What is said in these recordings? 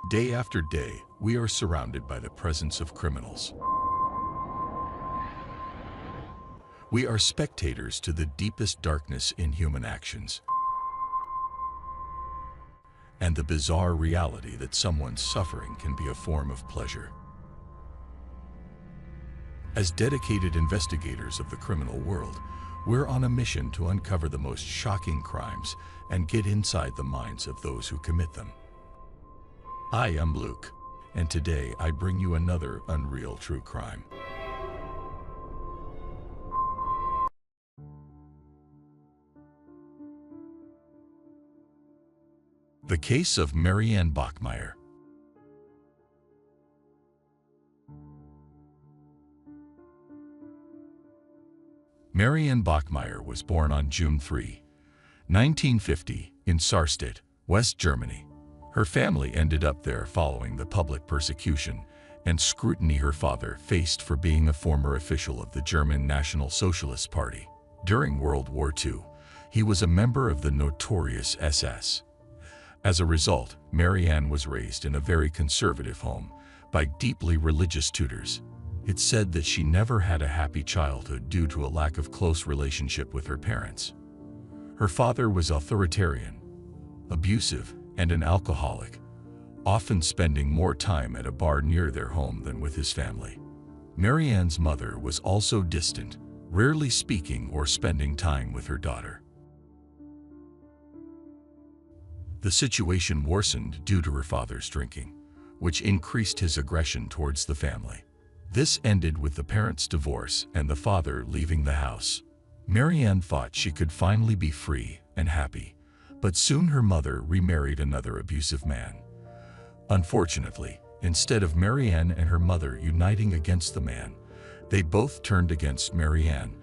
Day after day, we are surrounded by the presence of criminals. We are spectators to the deepest darkness in human actions and the bizarre reality that someone's suffering can be a form of pleasure. As dedicated investigators of the criminal world, we're on a mission to uncover the most shocking crimes and get inside the minds of those who commit them. I am Luke, and today I bring you another unreal true crime. The case of Marianne Bachmeier. Marianne Bachmeier was born on June 3, 1950, in Sarstedt, West Germany. Her family ended up there following the public persecution and scrutiny her father faced for being a former official of the German National Socialist Party. During World War II, he was a member of the notorious SS. As a result, Marianne was raised in a very conservative home by deeply religious tutors. It's said that she never had a happy childhood due to a lack of close relationship with her parents. Her father was authoritarian, abusive, and an alcoholic, often spending more time at a bar near their home than with his family. Marianne's mother was also distant, rarely speaking or spending time with her daughter. The situation worsened due to her father's drinking, which increased his aggression towards the family. This ended with the parents' divorce and the father leaving the house. Marianne thought she could finally be free and happy, but soon her mother remarried another abusive man. Unfortunately, instead of Marianne and her mother uniting against the man, they both turned against Marianne,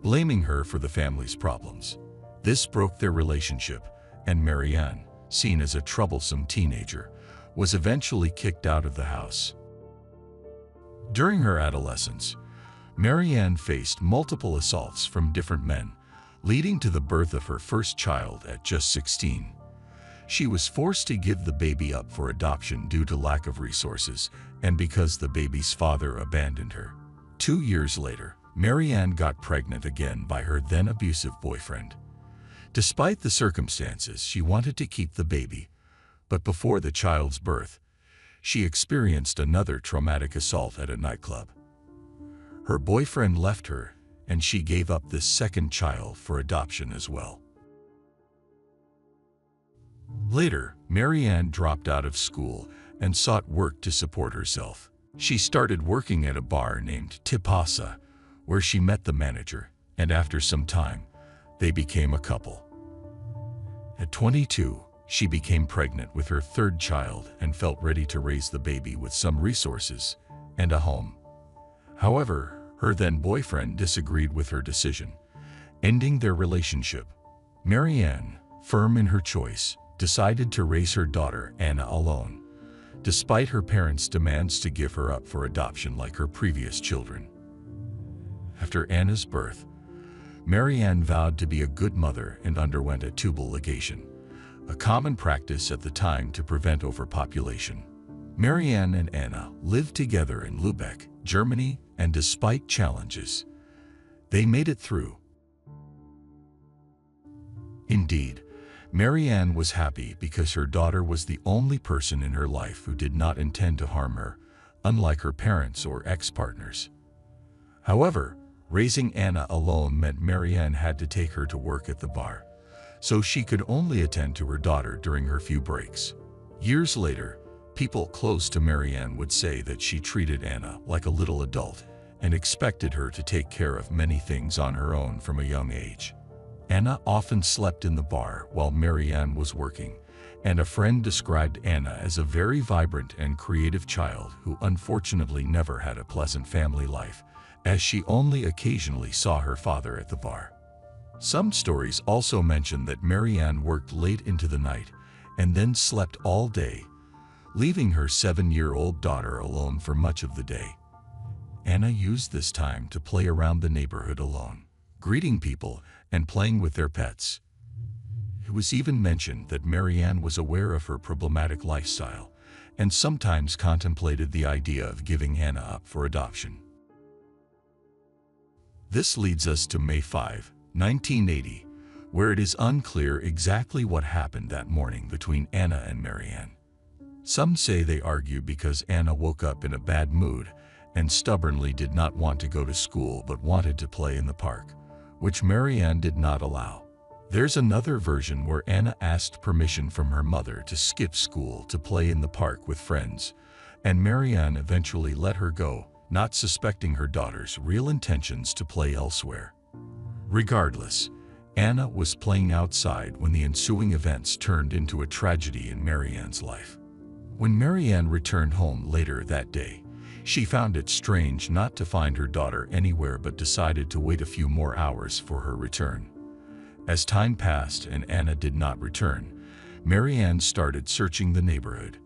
blaming her for the family's problems. This broke their relationship, and Marianne, seen as a troublesome teenager, was eventually kicked out of the house. During her adolescence, Marianne faced multiple assaults from different men, leading to the birth of her first child at just 16. She was forced to give the baby up for adoption due to lack of resources and because the baby's father abandoned her. 2 years later, Marianne got pregnant again by her then abusive boyfriend. Despite the circumstances, she wanted to keep the baby, but before the child's birth, she experienced another traumatic assault at a nightclub. Her boyfriend left her, and she gave up this second child for adoption as well. Later, Marianne dropped out of school and sought work to support herself. She started working at a bar named Tipasa, where she met the manager, and after some time, they became a couple. At 22, she became pregnant with her third child and felt ready to raise the baby with some resources and a home. However, her then boyfriend disagreed with her decision, ending their relationship. Marianne, firm in her choice, decided to raise her daughter Anna alone, despite her parents' demands to give her up for adoption like her previous children. After Anna's birth, Marianne vowed to be a good mother and underwent a tubal ligation, a common practice at the time to prevent overpopulation. Marianne and Anna lived together in Lübeck, Germany, and despite challenges, they made it through. Indeed, Marianne was happy because her daughter was the only person in her life who did not intend to harm her, unlike her parents or ex-partners. However, raising Anna alone meant Marianne had to take her to work at the bar, so she could only attend to her daughter during her few breaks. Years later, people close to Marianne would say that she treated Anna like a little adult and expected her to take care of many things on her own from a young age. Anna often slept in the bar while Marianne was working, and a friend described Anna as a very vibrant and creative child who unfortunately never had a pleasant family life, as she only occasionally saw her father at the bar. Some stories also mention that Marianne worked late into the night and then slept all day, leaving her 7-year-old daughter alone for much of the day. Anna used this time to play around the neighborhood alone, greeting people and playing with their pets. It was even mentioned that Marianne was aware of her problematic lifestyle and sometimes contemplated the idea of giving Anna up for adoption. This leads us to May 5, 1980, where it is unclear exactly what happened that morning between Anna and Marianne. Some say they argued because Anna woke up in a bad mood and stubbornly did not want to go to school but wanted to play in the park, which Marianne did not allow. There's another version where Anna asked permission from her mother to skip school to play in the park with friends, and Marianne eventually let her go, not suspecting her daughter's real intentions to play elsewhere. Regardless, Anna was playing outside when the ensuing events turned into a tragedy in Marianne's life. When Marianne returned home later that day, she found it strange not to find her daughter anywhere but decided to wait a few more hours for her return. As time passed and Anna did not return, Marianne started searching the neighborhood.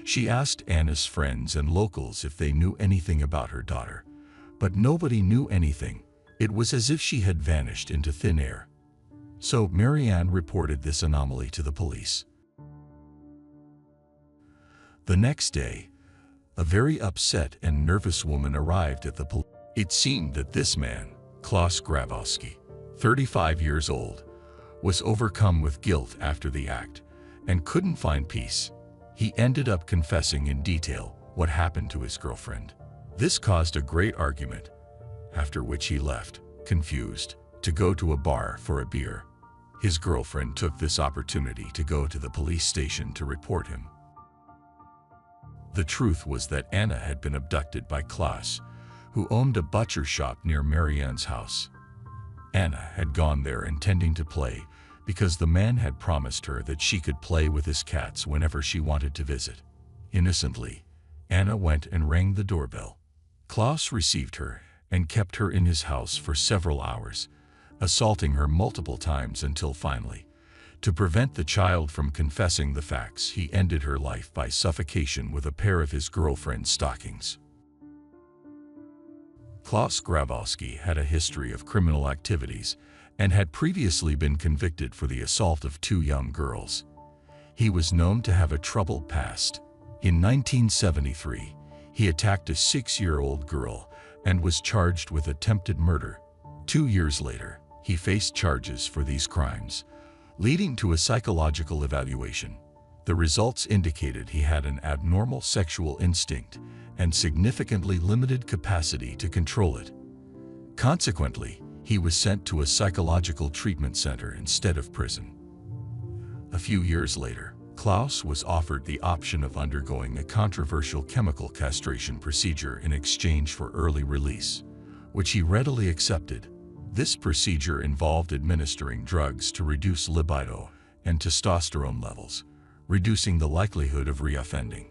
She asked Anna's friends and locals if they knew anything about her daughter, but nobody knew anything. It was as if she had vanished into thin air. So Marianne reported this anomaly to the police. The next day, a very upset and nervous woman arrived at the police. It seemed that this man, Klaus Grabowski, 35 years old, was overcome with guilt after the act and couldn't find peace. He ended up confessing in detail what happened to his girlfriend. This caused a great argument, after which he left, confused, to go to a bar for a beer. His girlfriend took this opportunity to go to the police station to report him. The truth was that Anna had been abducted by Klaus, who owned a butcher shop near Marianne's house. Anna had gone there intending to play because the man had promised her that she could play with his cats whenever she wanted to visit. Innocently, Anna went and rang the doorbell. Klaus received her and kept her in his house for several hours, assaulting her multiple times until finally, to prevent the child from confessing the facts, he ended her life by suffocation with a pair of his girlfriend's stockings. Klaus Grabowski had a history of criminal activities and had previously been convicted for the assault of 2 young girls. He was known to have a troubled past. In 1973, he attacked a 6-year-old girl and was charged with attempted murder. 2 years later, he faced charges for these crimes, leading to a psychological evaluation. The results indicated he had an abnormal sexual instinct and significantly limited capacity to control it. Consequently, he was sent to a psychological treatment center instead of prison. A few years later, Klaus was offered the option of undergoing a controversial chemical castration procedure in exchange for early release, which he readily accepted. This procedure involved administering drugs to reduce libido and testosterone levels, reducing the likelihood of reoffending.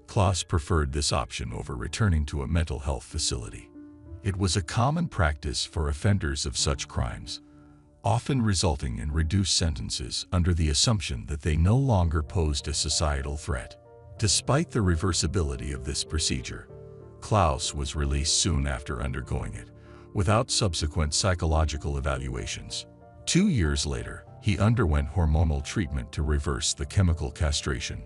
Klaus preferred this option over returning to a mental health facility. It was a common practice for offenders of such crimes, often resulting in reduced sentences under the assumption that they no longer posed a societal threat. Despite the reversibility of this procedure, Klaus was released soon after undergoing it, without subsequent psychological evaluations. 2 years later, he underwent hormonal treatment to reverse the chemical castration,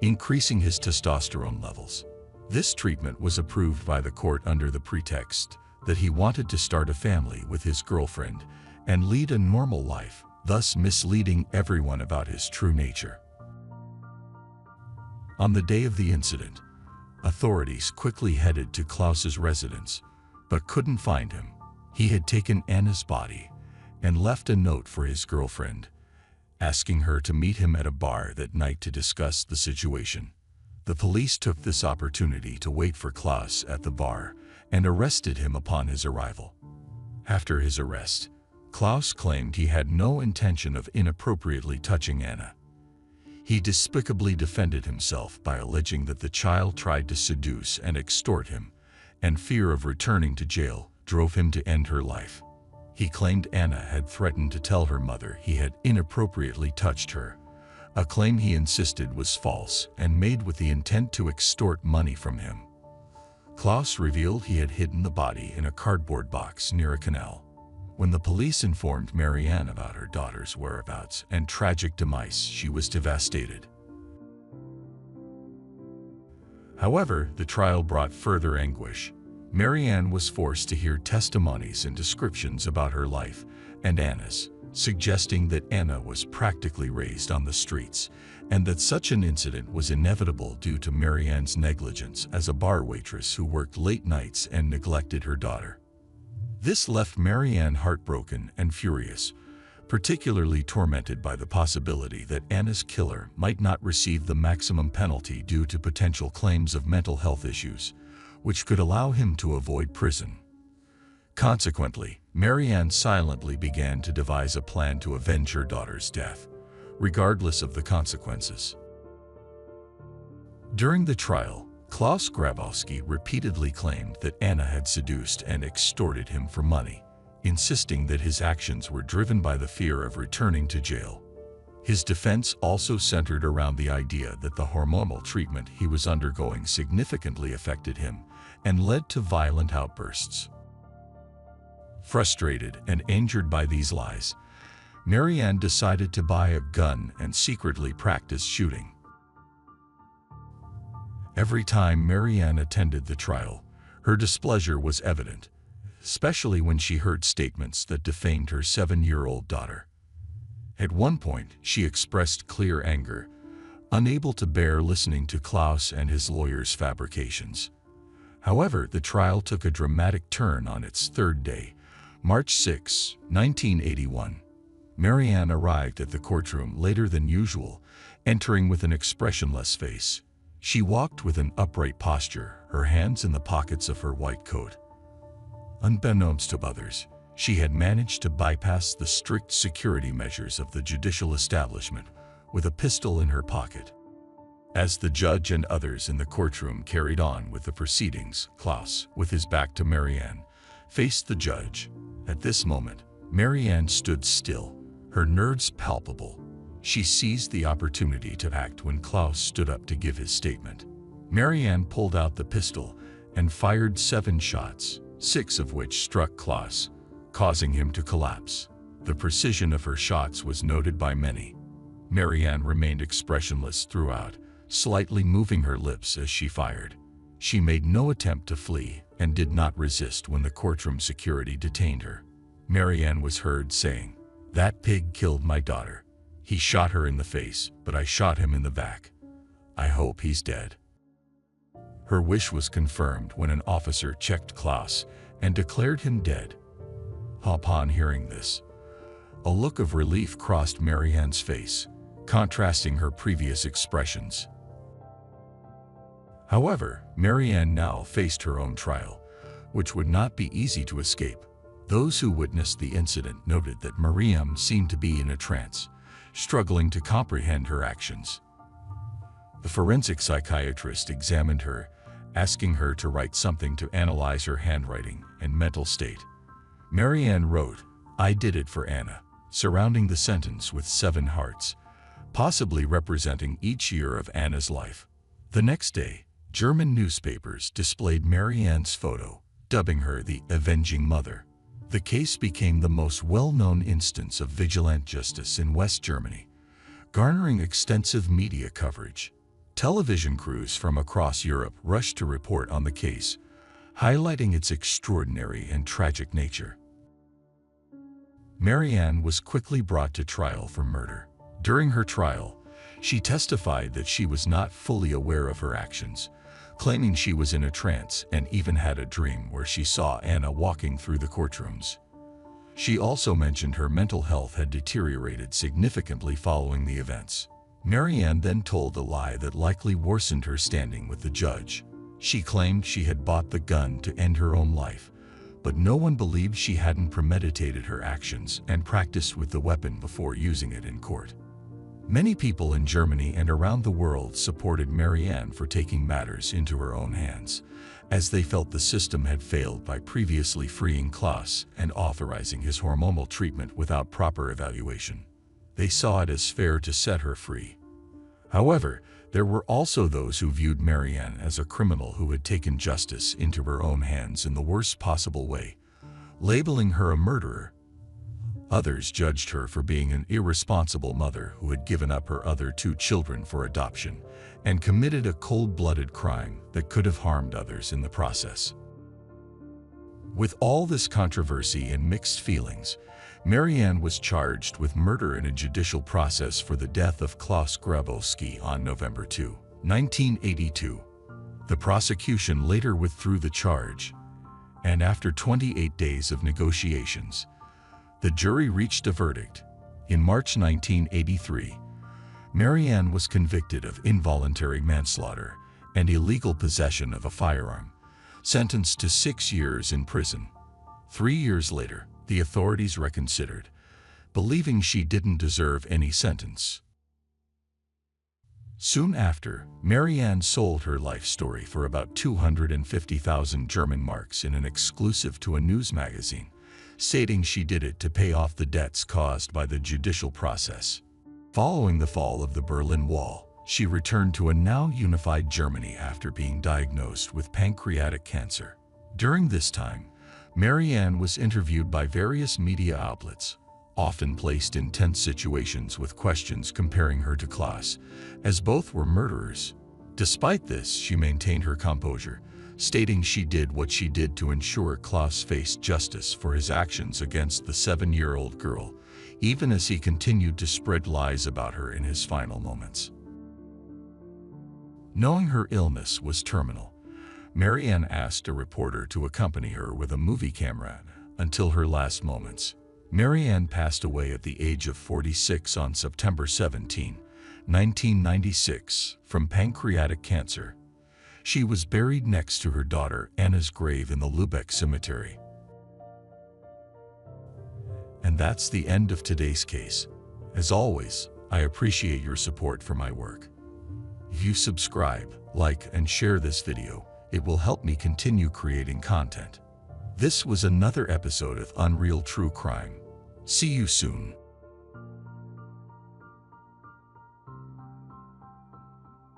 increasing his testosterone levels. This treatment was approved by the court under the pretext that he wanted to start a family with his girlfriend and lead a normal life, thus misleading everyone about his true nature. On the day of the incident, authorities quickly headed to Klaus's residence, but couldn't find him. He had taken Anna's body and left a note for his girlfriend, asking her to meet him at a bar that night to discuss the situation. The police took this opportunity to wait for Klaus at the bar and arrested him upon his arrival. After his arrest, Klaus claimed he had no intention of inappropriately touching Anna. He despicably defended himself by alleging that the child tried to seduce and extort him, and fear of returning to jail drove him to end her life. He claimed Anna had threatened to tell her mother he had inappropriately touched her, a claim he insisted was false and made with the intent to extort money from him. Klaus revealed he had hidden the body in a cardboard box near a canal. When the police informed Marianne about her daughter's whereabouts and tragic demise, she was devastated. However, the trial brought further anguish. Marianne was forced to hear testimonies and descriptions about her life and Anna's, suggesting that Anna was practically raised on the streets and that such an incident was inevitable due to Marianne's negligence as a bar waitress who worked late nights and neglected her daughter. This left Marianne heartbroken and furious, particularly tormented by the possibility that Anna's killer might not receive the maximum penalty due to potential claims of mental health issues, which could allow him to avoid prison. Consequently, Marianne silently began to devise a plan to avenge her daughter's death, regardless of the consequences. During the trial, Klaus Grabowski repeatedly claimed that Anna had seduced and extorted him for money, insisting that his actions were driven by the fear of returning to jail. His defense also centered around the idea that the hormonal treatment he was undergoing significantly affected him and led to violent outbursts. Frustrated and injured by these lies, Marianne decided to buy a gun and secretly practice shooting. Every time Marianne attended the trial, her displeasure was evident, especially when she heard statements that defamed her 7-year-old daughter. At one point, she expressed clear anger, unable to bear listening to Klaus and his lawyer's fabrications. However, the trial took a dramatic turn on its third day, March 6, 1981. Marianne arrived at the courtroom later than usual, entering with an expressionless face. She walked with an upright posture, her hands in the pockets of her white coat. Unbeknownst to others, she had managed to bypass the strict security measures of the judicial establishment with a pistol in her pocket. As the judge and others in the courtroom carried on with the proceedings, Klaus, with his back to Marianne, faced the judge. At this moment, Marianne stood still, her nerves palpable. She seized the opportunity to act when Klaus stood up to give his statement. Marianne pulled out the pistol and fired 7 shots, 6 of which struck Klaus, causing him to collapse. The precision of her shots was noted by many. Marianne remained expressionless throughout, slightly moving her lips as she fired. She made no attempt to flee and did not resist when the courtroom security detained her. Marianne was heard saying, "That pig killed my daughter. He shot her in the face, but I shot him in the back. I hope he's dead." Her wish was confirmed when an officer checked Klaus and declared him dead. Upon hearing this, a look of relief crossed Marianne's face, contrasting her previous expressions. However, Marianne now faced her own trial, which would not be easy to escape. Those who witnessed the incident noted that Marianne seemed to be in a trance, struggling to comprehend her actions. The forensic psychiatrist examined her, asking her to write something to analyze her handwriting and mental state. Marianne wrote, "I did it for Anna," surrounding the sentence with 7 hearts, possibly representing each year of Anna's life. The next day, German newspapers displayed Marianne's photo, dubbing her the avenging mother. The case became the most well-known instance of vigilante justice in West Germany, garnering extensive media coverage. Television crews from across Europe rushed to report on the case, highlighting its extraordinary and tragic nature. Marianne was quickly brought to trial for murder. During her trial, she testified that she was not fully aware of her actions, claiming she was in a trance and even had a dream where she saw Anna walking through the courtrooms. She also mentioned her mental health had deteriorated significantly following the events. Marianne then told a lie that likely worsened her standing with the judge. She claimed she had bought the gun to end her own life, but no one believed she hadn't premeditated her actions and practiced with the weapon before using it in court. Many people in Germany and around the world supported Marianne for taking matters into her own hands, as they felt the system had failed by previously freeing Klaus and authorizing his hormonal treatment without proper evaluation. They saw it as fair to set her free. However, there were also those who viewed Marianne as a criminal who had taken justice into her own hands in the worst possible way, labeling her a murderer. Others judged her for being an irresponsible mother who had given up her other 2 children for adoption and committed a cold-blooded crime that could have harmed others in the process. With all this controversy and mixed feelings, Marianne was charged with murder in a judicial process for the death of Klaus Grabowski on November 2, 1982. The prosecution later withdrew the charge, and after 28 days of negotiations, the jury reached a verdict. In March 1983, Marianne was convicted of involuntary manslaughter and illegal possession of a firearm, sentenced to 6 years in prison. 3 years later, the authorities reconsidered, believing she didn't deserve any sentence. Soon after, Marianne sold her life story for about 250,000 German marks in an exclusive to a news magazine, stating she did it to pay off the debts caused by the judicial process. Following the fall of the Berlin Wall, she returned to a now unified Germany after being diagnosed with pancreatic cancer. During this time, Marianne was interviewed by various media outlets, often placed in tense situations with questions comparing her to Klaus, as both were murderers. Despite this, she maintained her composure, stating she did what she did to ensure Klaus faced justice for his actions against the 7-year-old girl, even as he continued to spread lies about her in his final moments. Knowing her illness was terminal, Marianne asked a reporter to accompany her with a movie camera until her last moments. Marianne passed away at the age of 46 on September 17, 1996, from pancreatic cancer. She was buried next to her daughter Anna's grave in the Lübeck cemetery. And that's the end of today's case. As always, I appreciate your support for my work. If you subscribe, like, and share this video, it will help me continue creating content. This was another episode of Unreal True Crime. See you soon.